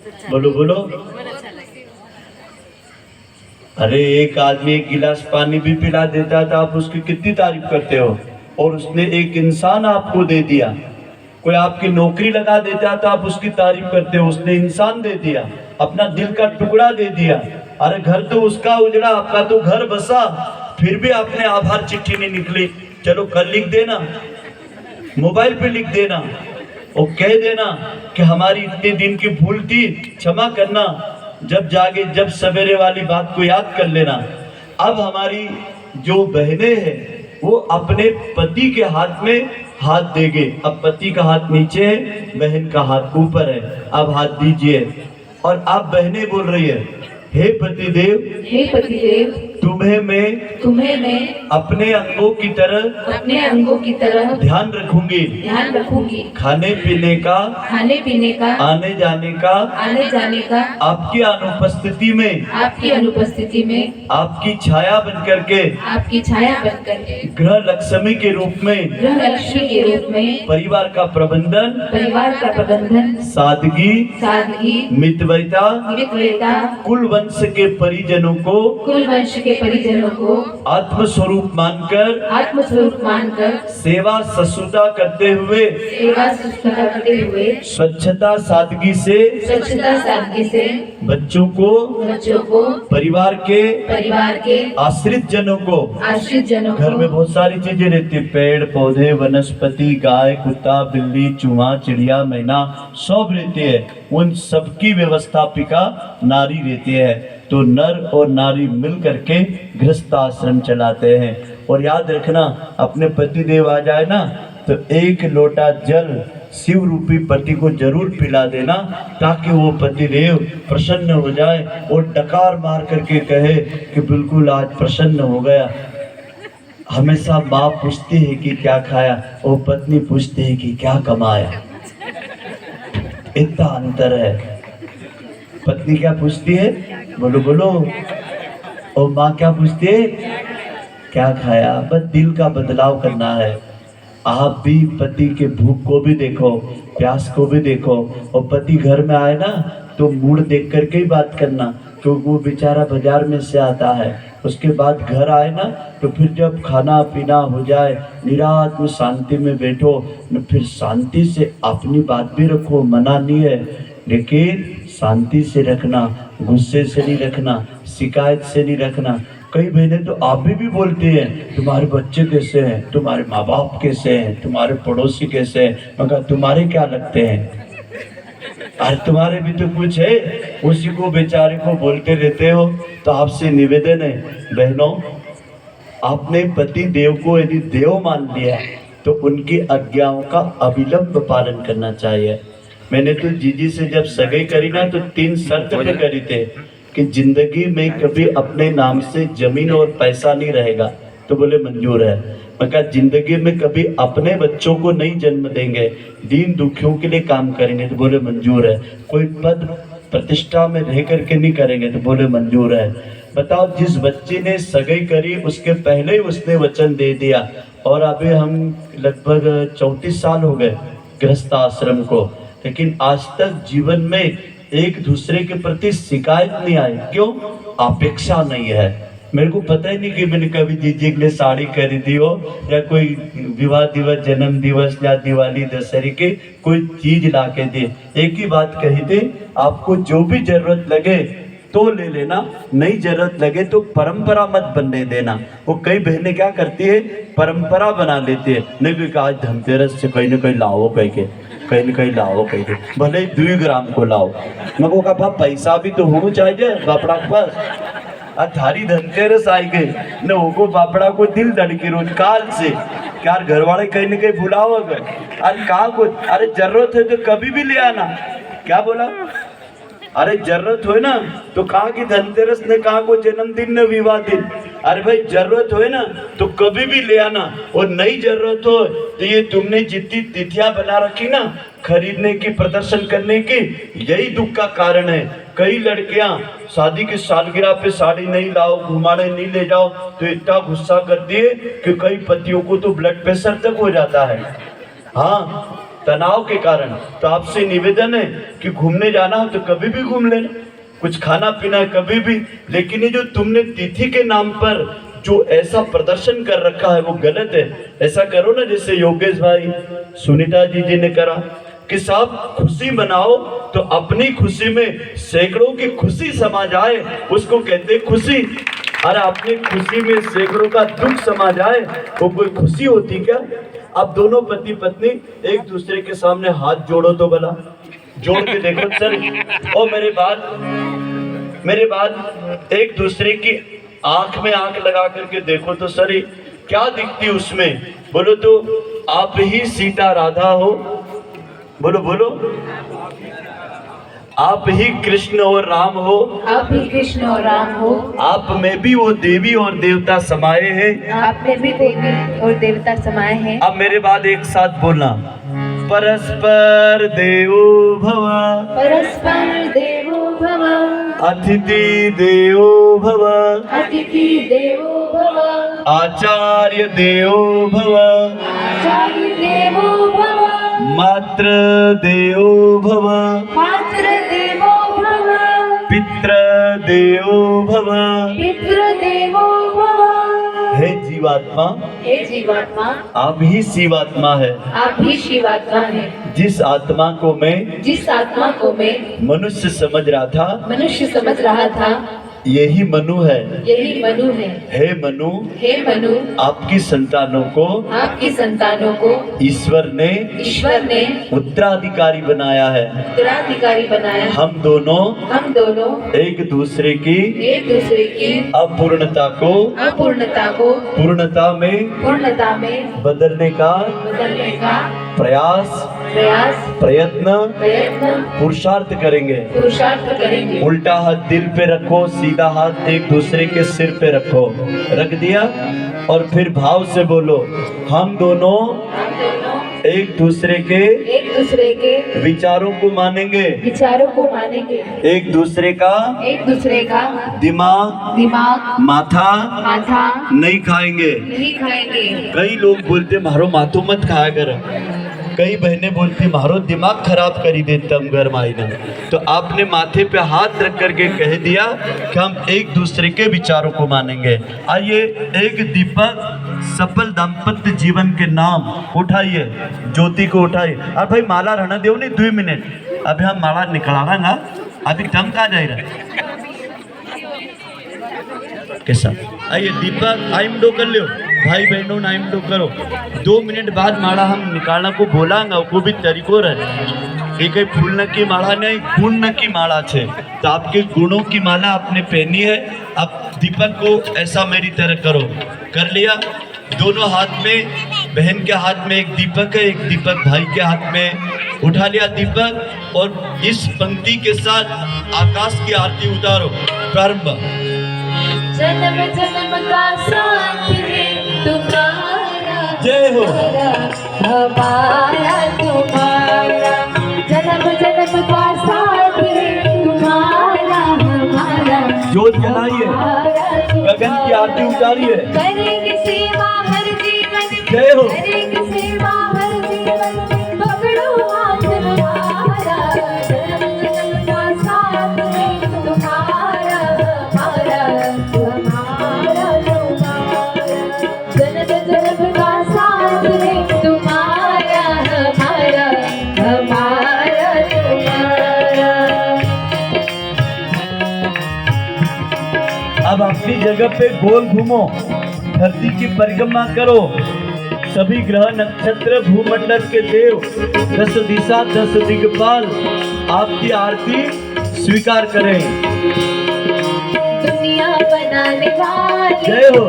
बोलो बोलो। अरे एक आदमी एक गिलास पानी भी पिला देता था, आप उसकी कितनी तारीफ करते हो। और उसने एक इंसान आपको दे दिया। कोई आपकी नौकरी लगा देता तो आप उसकी तारीफ करते हो, उसने इंसान दे दिया, अपना दिल का टुकड़ा दे दिया। अरे घर तो उसका उजड़ा, आपका तो घर बसा, फिर भी आपने आभार चिट्ठी नहीं निकली। चलो कल लिख देना, मोबाइल पे लिख देना और कह देना कि हमारी इतने दिन की भूल थी, क्षमा करना। जब जागे जब सवेरे वाली बात को याद कर लेना। अब हमारी जो बहनें हैं वो अपने पति के हाथ में हाथ देंगे। अब पति का हाथ नीचे है, बहन का हाथ ऊपर है। अब हाथ दीजिए और आप बहनें बोल रही है, हे पतिदेव, हे पतिदेव, तुम्हें मैं अपने अंगों की तरह ध्यान रखूंगी। खाने पीने का आने जाने का आपकी अनुपस्थिति में आपकी छाया बन करके गृह लक्ष्मी के रूप में परिवार का प्रबंधन सादगी मितव्ययता कुल वंश के परिजनों को आत्मस्वरूप मानकर सेवा ससुता करते हुए स्वच्छता सादगी से बच्चों को परिवार के आश्रित जनों को घर में बहुत सारी चीजें रहती है, पेड़ पौधे वनस्पति गाय कुत्ता बिल्ली चूहा चिड़िया मैना सब रहते हैं। उन सबकी व्यवस्थापिका नारी रहती है। तो नर और नारी मिल करके गृहस्थ आश्रम चलाते हैं। और याद रखना, अपने पति देव आ जाए ना तो एक लोटा जल शिव रूपी पति को जरूर पिला देना, ताकि वो पति देव प्रसन्न हो जाए और डकार मार करके कहे कि बिल्कुल आज प्रसन्न हो गया। हमेशा माँ पूछती है कि क्या खाया और पत्नी पूछती है कि क्या कमाया। इतना अंतर है। पत्नी क्या पूछती है, बोलो बोलो, और माँ क्या पूछती है, क्या खाया। बस दिल का बदलाव करना है। आप भी पति के भूख को भी देखो, प्यास को भी देखो। और पति घर में आए ना तो मूड देख करके ही बात करना, क्योंकि वो बेचारा बाजार में से आता है। उसके बाद घर आए ना तो फिर जब खाना पीना हो जाए, निरात में शांति में बैठो, फिर शांति से अपनी बात भी रखो, मना नहीं है, लेकिन शांति से रखना, गुस्से से नहीं रखना, शिकायत से नहीं रखना। कई बहनें तो आप भी बोलती हैं, तुम्हारे बच्चे कैसे हैं, तुम्हारे माँ बाप कैसे हैं, तुम्हारे पड़ोसी कैसे हैं। मगर तुम्हारे क्या लगते हैं, अरे तुम्हारे भी तो कुछ है, उसी को बेचारे को बोलते रहते हो। तो आपसे निवेदन है बहनों, आपने पति देव को यदि देव मान लिया तो उनकी आज्ञाओं का अविलंब पालन करना चाहिए। मैंने तो जीजी से जब सगाई करी ना तो 3 शर्त पे करी थे कि जिंदगी में कभी अपने नाम से जमीन और पैसा नहीं रहेगा। तो बोले मंजूर है। मैं कहा जिंदगी में कभी अपने बच्चों को नहीं जन्म देंगे, दीन दुखियों के लिए काम करेंगे। तो बोले मंजूर है। कोई पद प्रतिष्ठा में रह करके नहीं करेंगे। तो बोले मंजूर है। बताओ, जिस बच्चे ने सगाई करी उसके पहले ही उसने वचन दे दिया, और अभी हम लगभग 34 साल हो गए गृहस्थ आश्रम को, लेकिन आज तक जीवन में एक दूसरे के प्रति शिकायत नहीं आई। क्यों? अपेक्षा नहीं है। मेरे को पता ही नहीं कि मैंने कभी जीजी के लिए साड़ी खरीदी हो, या कोई विवाह दिवस, जन्म दिवस या दिवाली दशहरे के कोई चीज ला के दे। एक ही बात कही थी, आपको जो भी जरूरत लगे तो ले लेना, नहीं जरूरत लगे तो परंपरा मत बनने देना। वो कई बहनें क्या करती है, परंपरा बना लेती है। नहीं क्योंकि आज धनतेरस से कहीं ना कहीं लाओ, कहीं ना कहीं लाओ, कहीं भले ही 2 ग्राम को लाओ। मगर कहा पैसा भी तो होना चाहिए बापड़ा के पास। थारी धनतेरस आई गई न, वो बापड़ा को दिल धड़की रोज काल से, क्या घर वाले कहीं ना कहीं बुलाओ। अरे कहा को, अरे जरूरत है तो कभी भी ले आना। क्या बोला? अरे जरूरत हो ना तो कहा कि धनतेरस ने कहा को जन्मदिन न विवाह दिन। अरे भाई जरूरत हो ना तो कभी भी ले आना, और नई जरूरत हो तो ये तुमने जितनी तिथियां बना रखी ना खरीदने की, प्रदर्शन करने की, यही दुख का कारण है। कई लड़कियां शादी की सालगिरह पे साड़ी नहीं लाओ, घुमाने नहीं ले जाओ तो इतना गुस्सा करती है कि कई पतियों को तो ब्लड प्रेशर तक हो जाता है। हाँ, तनाव के कारण। तो आपसे निवेदन है कि घूमने जाना हो तो कभी भी घूम लेना, कुछ खाना पीना कभी भी, लेकिन ये जो तुमने तिथि के नाम पर जो ऐसा प्रदर्शन कर रखा है वो गलत है। ऐसा करो ना जैसे योगेश भाई, सुनीता जी ने करा कि साहब खुशी मनाओ तो अपनी खुशी में सैकड़ों की खुशी समा जाए, उसको कहते खुशी। अरे अपनी खुशी में सैकड़ों का दुख समा जाए वो कोई खुशी होती क्या? अब दोनों पति पत्नी एक दूसरे के सामने हाथ जोड़ो तो भला, जोड़ के देखो सर। और मेरे बाद एक दूसरे की आंख में आंख लगा करके देखो तो सर क्या दिखती उसमें? बोलो तो आप ही सीता राधा हो, बोलो बोलो, आप ही कृष्ण और राम हो, आप ही कृष्ण और राम हो, आप में भी वो देवी और देवता समाये हैं, आप में भी देवी और देवता समाये हैं। अब मेरे बाद एक साथ बोलना, परस्पर देवो भव, परस्पर देवो भव, अतिथि देवो भव, अतिथि देवो भव, आचार्य देवो भव, आचार्य देवो भव, मात्र देवो भव, मात्र देवो भव, पितृ देवो भव। पितृ देवो भव। हे जीवात्मा, हे जीवात्मा, आप ही शिवात्मा है। आप ही शिवात्मा है। जिस आत्मा को मैं मनुष्य समझ रहा था, यही मनु है। यही मनु है। हे मनु, आपकी संतानों को ईश्वर ने उत्तराधिकारी बनाया है। हम दोनों एक दूसरे की अपूर्णता को पूर्णता में बदलने का प्रयत्न पुरुषार्थ करेंगे। उल्टा हाथ दिल पे रखो, सीधा हाथ एक दूसरे के सिर पे रखो, रख दिया, और फिर भाव से बोलो, हम दोनों एक दूसरे के विचारों को मानेंगे, एक दूसरे का दिमाग माथा नहीं खाएंगे। कई लोग बोलते मारो माथो मत खाया कर, कई बहनें बोलती मारो दिमाग खराब करी देता हम घर मायना। तो आपने माथे पे हाथ रख करके कह दिया कि हम एक दूसरे के विचारों को मानेंगे। आइए एक दीपक सफल दाम्पत्य जीवन के नाम उठाइए, ज्योति को उठाइए। और भाई माला रहना दो नहीं 2 मिनट, अभी हम माला निकला ना, अभी दम कहाँ जा रहा कैसा? आइए दीपक आइम डो कर लो, भाई बहनों नाइम डो करो। 2 मिनट बाद माला हम निकालना को बोलांगा, वो भी तरीको रहे। एक फूल की माला नहीं, गुण की माला छे, तो आपके गुणों की माला आपने पहनी है। अब दीपक को ऐसा मेरी तरह करो, कर लिया। दोनों हाथ में, बहन के हाथ में एक दीपक है, एक दीपक भाई के हाथ में, उठा लिया दीपक। और इस पंक्ति के साथ आकाश की आरती उतारो। प्रारंभ। जन्म जन्म का साथ है तुम्हारा, जय हो हमारा तुम्हारा, जन्म जन्म का साथ है तुम्हारा, हमारा। जोत जलाइए, गगन की आरती उतारिए। करेंगे सेवा हर जीवन, जय हो। करेंगे सेवा हर जीवन, पकड़ो हाथ हमारा, जन्म जन्म का साथ है तुम्हारा, हमारा। जन्म जन्म का साथ है तुम्हारा, हमारा तुम्हारा। अब अपनी जगह पे गोल घूमो, धरती की परिक्रमा करो। सभी ग्रह नक्षत्र भूमंडल के देव, 10 दिशा 10 दिग्पाल आपकी आरती स्वीकार करें। दुनिया बनाने वाले, जय हो।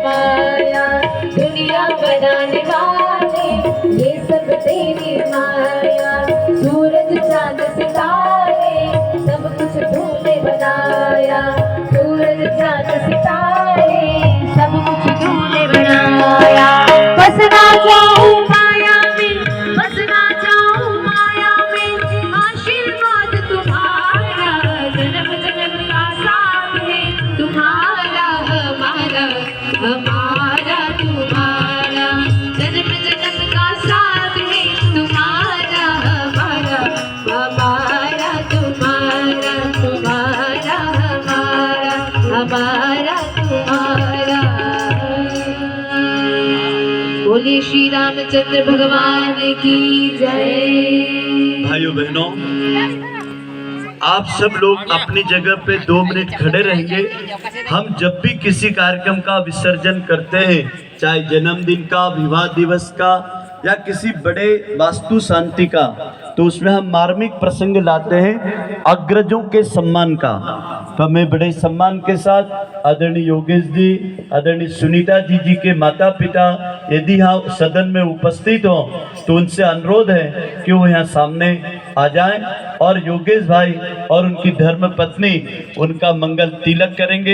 माया दुनिया बनाने वाले, ये सब तेरी माया। सूरज चांद सितारे सब कुछ तूने बनाया, सूरज चांद सितारे सब कुछ तूने बनाया। बसना चाहूं माया में, बसना चाहूं माया में, आशीर्वाद तुम्हारा, जन्म जन्म का साथ है तुम्हारा, हमारा श्री श्री रामचंद्र भगवान की जय। भाइयों बहनों, आप सब लोग अपनी जगह पे 2 मिनट खड़े रहेंगे। हम जब भी किसी कार्यक्रम का विसर्जन करते हैं, चाहे जन्मदिन का, विवाह दिवस का या किसी बड़े वास्तु शांति का, तो उसमें हम मार्मिक प्रसंग लाते हैं अग्रजों के सम्मान का। तो हमें बड़े सम्मान के साथ आदरणीय योगेश जी, आदरणीय सुनीता जी के माता पिता यदि यहाँ सदन में उपस्थित हो तो उनसे अनुरोध है कि वो यहाँ सामने आ जाएं और योगेश भाई और उनकी धर्म पत्नी उनका मंगल तिलक करेंगे।